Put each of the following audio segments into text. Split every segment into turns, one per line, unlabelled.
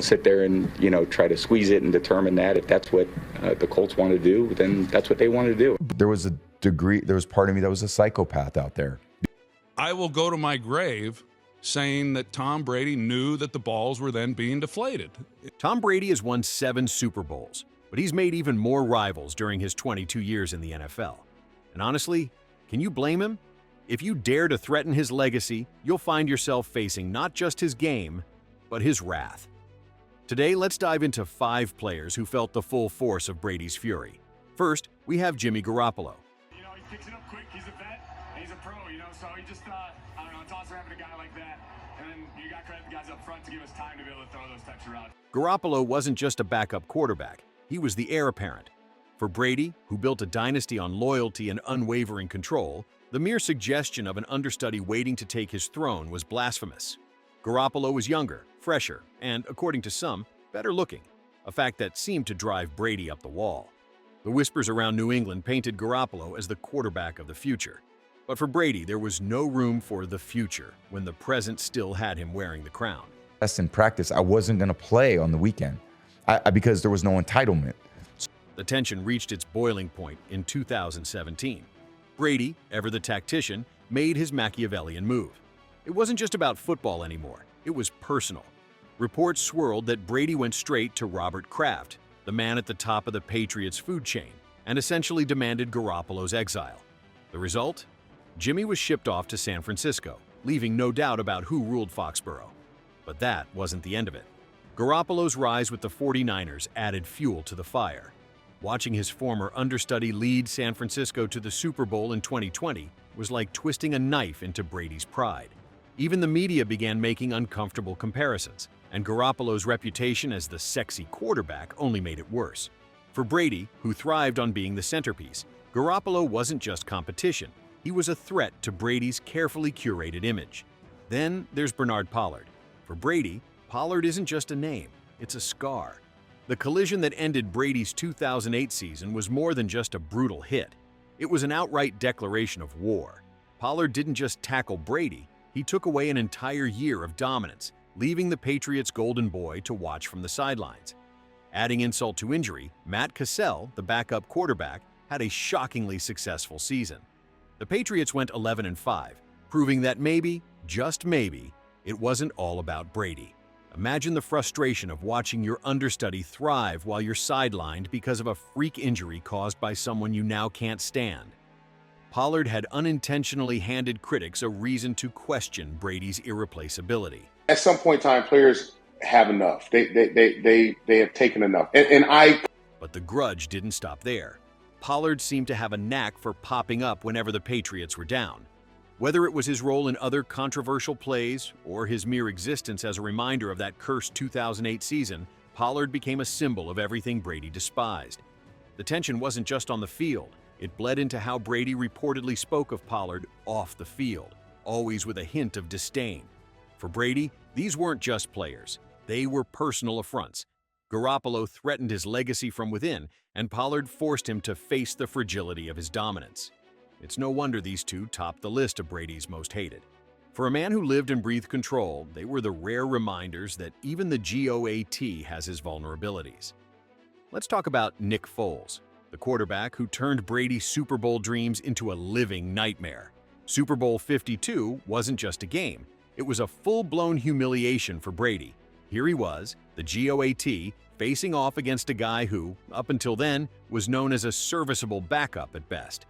don't sit there and, try to squeeze it and determine that. If that's what the Colts want to do, then that's what they want to do.
There was part of me that was a psychopath out there.
I will go to my grave saying that Tom Brady knew that the balls were then being deflated.
Tom Brady has won 7 Super Bowls, but he's made even more rivals during his 22 years in the NFL. And honestly, can you blame him? If you dare to threaten his legacy, you'll find yourself facing not just his game, but his wrath. Today, let's dive into 5 players who felt the full force of Brady's fury. First, we have Jimmy Garoppolo.
He picks it up quick, he's a vet, and he's a pro, so he just thought, it's awesome having a guy like that. And then you got credit the guys up front to give us time to be able to throw those types of routes.
Garoppolo wasn't just a backup quarterback, he was the heir apparent. For Brady, who built a dynasty on loyalty and unwavering control, the mere suggestion of an understudy waiting to take his throne was blasphemous. Garoppolo was younger, fresher, and, according to some, better looking, a fact that seemed to drive Brady up the wall. The whispers around New England painted Garoppolo as the quarterback of the future. But for Brady, there was no room for the future when the present still had him wearing the crown.
In practice, I wasn't going to play on the weekend because there was no entitlement.
The tension reached its boiling point in 2017. Brady, ever the tactician, made his Machiavellian move. It wasn't just about football anymore, it was personal. Reports swirled that Brady went straight to Robert Kraft, the man at the top of the Patriots' food chain, and essentially demanded Garoppolo's exile. The result? Jimmy was shipped off to San Francisco, leaving no doubt about who ruled Foxborough. But that wasn't the end of it. Garoppolo's rise with the 49ers added fuel to the fire. Watching his former understudy lead San Francisco to the Super Bowl in 2020 was like twisting a knife into Brady's pride. Even the media began making uncomfortable comparisons, and Garoppolo's reputation as the sexy quarterback only made it worse. For Brady, who thrived on being the centerpiece, Garoppolo wasn't just competition, he was a threat to Brady's carefully curated image. Then there's Bernard Pollard. For Brady, Pollard isn't just a name, it's a scar. The collision that ended Brady's 2008 season was more than just a brutal hit. It was an outright declaration of war. Pollard didn't just tackle Brady, he took away an entire year of dominance, leaving the Patriots' golden boy to watch from the sidelines. Adding insult to injury, Matt Cassell, the backup quarterback, had a shockingly successful season. The Patriots went 11-5, proving that maybe, just maybe, it wasn't all about Brady. Imagine the frustration of watching your understudy thrive while you're sidelined because of a freak injury caused by someone you now can't stand. Pollard had unintentionally handed critics a reason to question Brady's irreplaceability.
At some point in time, players have enough. They have taken enough.
But the grudge didn't stop there. Pollard seemed to have a knack for popping up whenever the Patriots were down. Whether it was his role in other controversial plays or his mere existence as a reminder of that cursed 2008 season, Pollard became a symbol of everything Brady despised. The tension wasn't just on the field. It bled into how Brady reportedly spoke of Pollard off the field, always with a hint of disdain. For Brady, these weren't just players. They were personal affronts. Garoppolo threatened his legacy from within, and Pollard forced him to face the fragility of his dominance. It's no wonder these two topped the list of Brady's most hated. For a man who lived and breathed control, they were the rare reminders that even the GOAT has his vulnerabilities. Let's talk about Nick Foles, the quarterback who turned Brady's Super Bowl dreams into a living nightmare. Super Bowl 52 wasn't just a game. It was a full-blown humiliation for Brady. Here he was, the GOAT, facing off against a guy who, up until then, was known as a serviceable backup at best.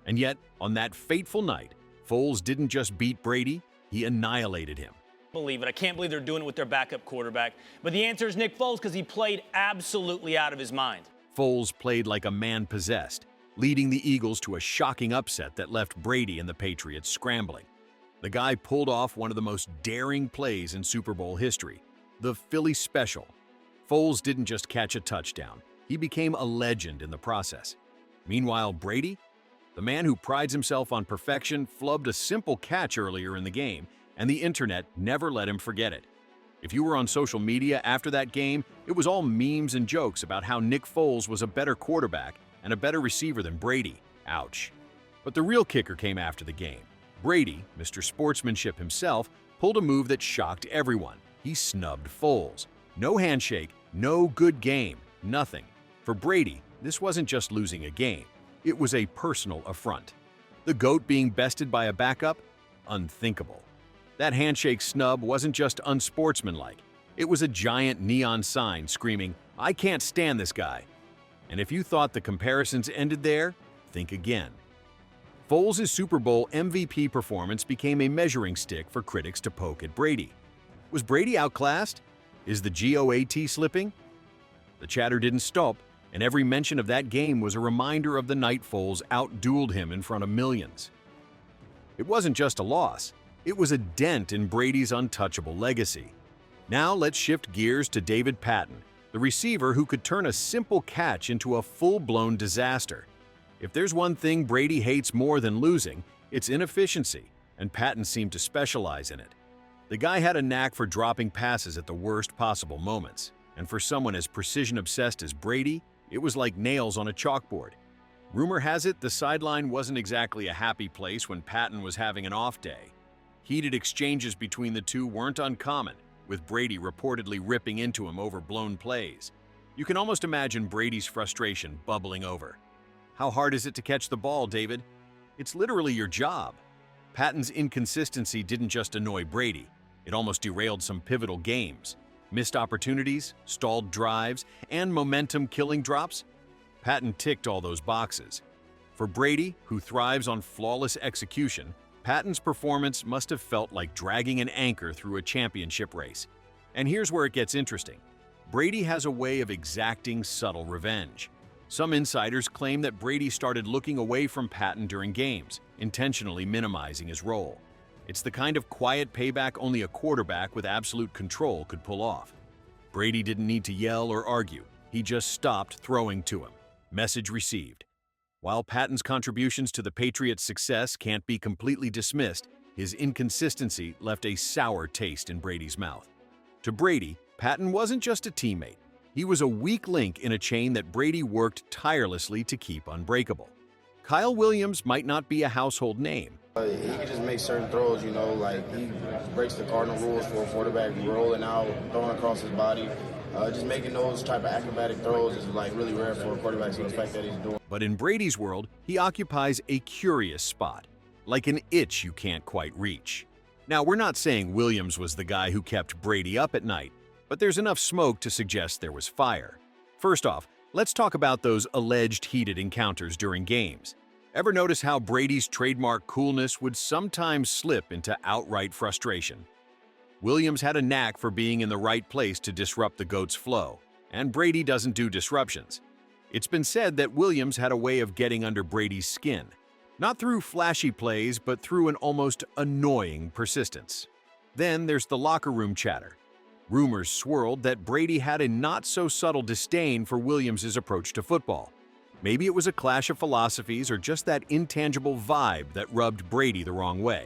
And yet, on that fateful night, Foles didn't just beat Brady, he annihilated him.
Believe it. I can't believe they're doing it with their backup quarterback. But the answer is Nick Foles because he played absolutely out of his mind.
Foles played like a man possessed, leading the Eagles to a shocking upset that left Brady and the Patriots scrambling. The guy pulled off one of the most daring plays in Super Bowl history, the Philly Special. Foles didn't just catch a touchdown, he became a legend in the process. Meanwhile, Brady, the man who prides himself on perfection, flubbed a simple catch earlier in the game, and the internet never let him forget it. If you were on social media after that game, it was all memes and jokes about how Nick Foles was a better quarterback and a better receiver than Brady. Ouch. But the real kicker came after the game. Brady, Mr. Sportsmanship himself, pulled a move that shocked everyone. He snubbed Foles. No handshake, no good game, nothing. For Brady, this wasn't just losing a game. It was a personal affront. The GOAT being bested by a backup? Unthinkable. That handshake snub wasn't just unsportsmanlike. It was a giant neon sign screaming, "I can't stand this guy." And if you thought the comparisons ended there, think again. Foles' Super Bowl MVP performance became a measuring stick for critics to poke at Brady. Was Brady outclassed? Is the GOAT slipping? The chatter didn't stop, and every mention of that game was a reminder of the night Foles outdueled him in front of millions. It wasn't just a loss, it was a dent in Brady's untouchable legacy. Now let's shift gears to David Patton, the receiver who could turn a simple catch into a full-blown disaster. If there's one thing Brady hates more than losing, it's inefficiency, and Patton seemed to specialize in it. The guy had a knack for dropping passes at the worst possible moments, and for someone as precision-obsessed as Brady, it was like nails on a chalkboard. Rumor has it the sideline wasn't exactly a happy place when Patton was having an off day. Heated exchanges between the two weren't uncommon, with Brady reportedly ripping into him over blown plays. You can almost imagine Brady's frustration bubbling over. How hard is it to catch the ball, David? It's literally your job. Patton's inconsistency didn't just annoy Brady, it almost derailed some pivotal games. Missed opportunities, stalled drives, and momentum-killing drops? Patton ticked all those boxes. For Brady, who thrives on flawless execution, Patton's performance must have felt like dragging an anchor through a championship race. And here's where it gets interesting. Brady has a way of exacting subtle revenge. Some insiders claim that Brady started looking away from Patton during games, intentionally minimizing his role. It's the kind of quiet payback only a quarterback with absolute control could pull off. Brady didn't need to yell or argue. He just stopped throwing to him. Message received. While Patton's contributions to the Patriots' success can't be completely dismissed, his inconsistency left a sour taste in Brady's mouth. To Brady, Patton wasn't just a teammate. He was a weak link in a chain that Brady worked tirelessly to keep unbreakable. Kyle Williams might not be a household name.
He can just make certain throws, like he breaks the cardinal rules for a quarterback, rolling out, throwing across his body. Just making those type of acrobatic throws is like really rare for a quarterback, so the fact that he's doing.
But in Brady's world, he occupies a curious spot, like an itch you can't quite reach. Now, we're not saying Williams was the guy who kept Brady up at night, but there's enough smoke to suggest there was fire. First off, let's talk about those alleged heated encounters during games. Ever notice how Brady's trademark coolness would sometimes slip into outright frustration? Williams had a knack for being in the right place to disrupt the GOAT's flow, and Brady doesn't do disruptions. It's been said that Williams had a way of getting under Brady's skin, not through flashy plays, but through an almost annoying persistence. Then there's the locker room chatter. Rumors swirled that Brady had a not-so-subtle disdain for Williams' approach to football. Maybe it was a clash of philosophies or just that intangible vibe that rubbed Brady the wrong way.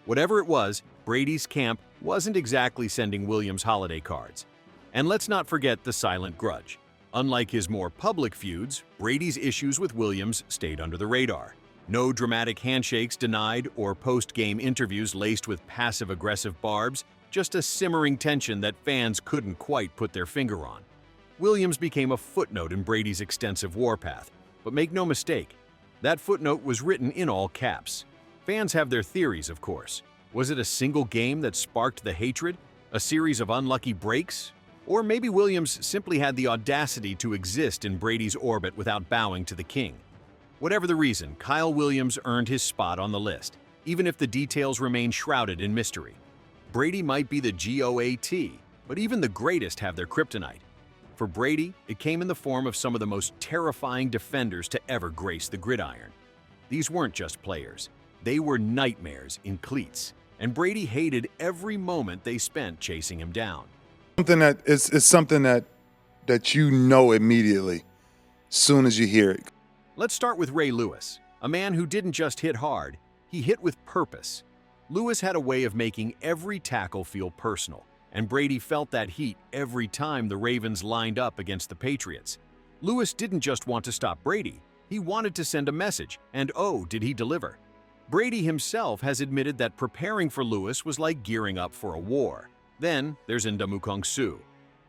Whatever it was, Brady's camp wasn't exactly sending Williams holiday cards. And let's not forget the silent grudge. Unlike his more public feuds, Brady's issues with Williams stayed under the radar. No dramatic handshakes denied or post-game interviews laced with passive-aggressive barbs, just a simmering tension that fans couldn't quite put their finger on. Williams became a footnote in Brady's extensive warpath, but make no mistake, that footnote was written in all caps. Fans have their theories, of course. Was it a single game that sparked the hatred? A series of unlucky breaks? Or maybe Williams simply had the audacity to exist in Brady's orbit without bowing to the king. Whatever the reason, Kyle Williams earned his spot on the list, even if the details remain shrouded in mystery. Brady might be the GOAT, but even the greatest have their kryptonite. For Brady, it came in the form of some of the most terrifying defenders to ever grace the gridiron. These weren't just players. They were nightmares in cleats, and Brady hated every moment they spent chasing him down.
Something that is something that you know immediately, soon as you hear it.
Let's start with Ray Lewis, a man who didn't just hit hard, he hit with purpose. Lewis had a way of making every tackle feel personal, and Brady felt that heat every time the Ravens lined up against the Patriots. Lewis didn't just want to stop Brady, he wanted to send a message, and oh, did he deliver. Brady himself has admitted that preparing for Lewis was like gearing up for a war. Then there's Ndamukong Suh.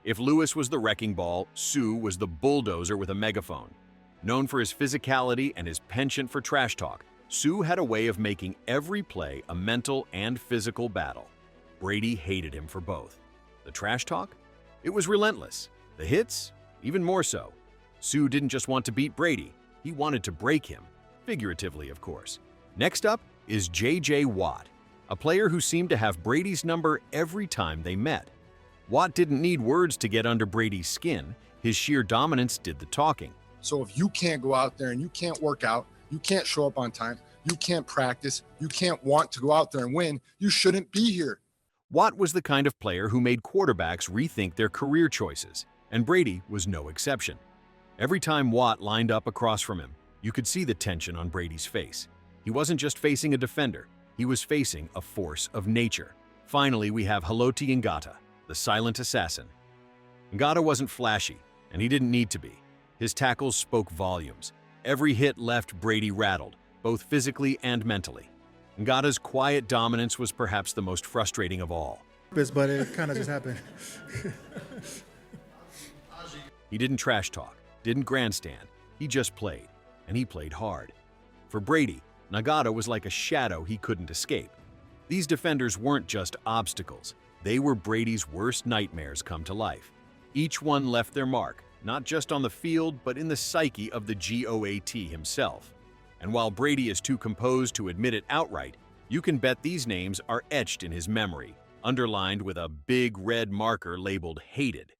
If Lewis was the wrecking ball, Sue was the bulldozer with a megaphone. Known for his physicality and his penchant for trash talk, Sue had a way of making every play a mental and physical battle. Brady hated him for both. The trash talk? It was relentless. The hits? Even more so. Sue didn't just want to beat Brady, he wanted to break him. Figuratively, of course. Next up is J.J. Watt, a player who seemed to have Brady's number every time they met. Watt didn't need words to get under Brady's skin. His sheer dominance did the talking.
So if you can't go out there and you can't work out, you can't show up on time, you can't practice, you can't want to go out there and win, you shouldn't be here.
Watt was the kind of player who made quarterbacks rethink their career choices, and Brady was no exception. Every time Watt lined up across from him, you could see the tension on Brady's face. He wasn't just facing a defender, he was facing a force of nature. Finally, we have Haloti Ngata, the silent assassin. Ngata wasn't flashy, and he didn't need to be. His tackles spoke volumes. Every hit left Brady rattled, both physically and mentally. Ngata's quiet dominance was perhaps the most frustrating of all.
But it kind of just happened.
He didn't trash talk, didn't grandstand, he just played, and he played hard. For Brady, Ngata was like a shadow he couldn't escape. These defenders weren't just obstacles, they were Brady's worst nightmares come to life. Each one left their mark, not just on the field, but in the psyche of the GOAT himself. And while Brady is too composed to admit it outright, you can bet these names are etched in his memory, underlined with a big red marker labeled hated.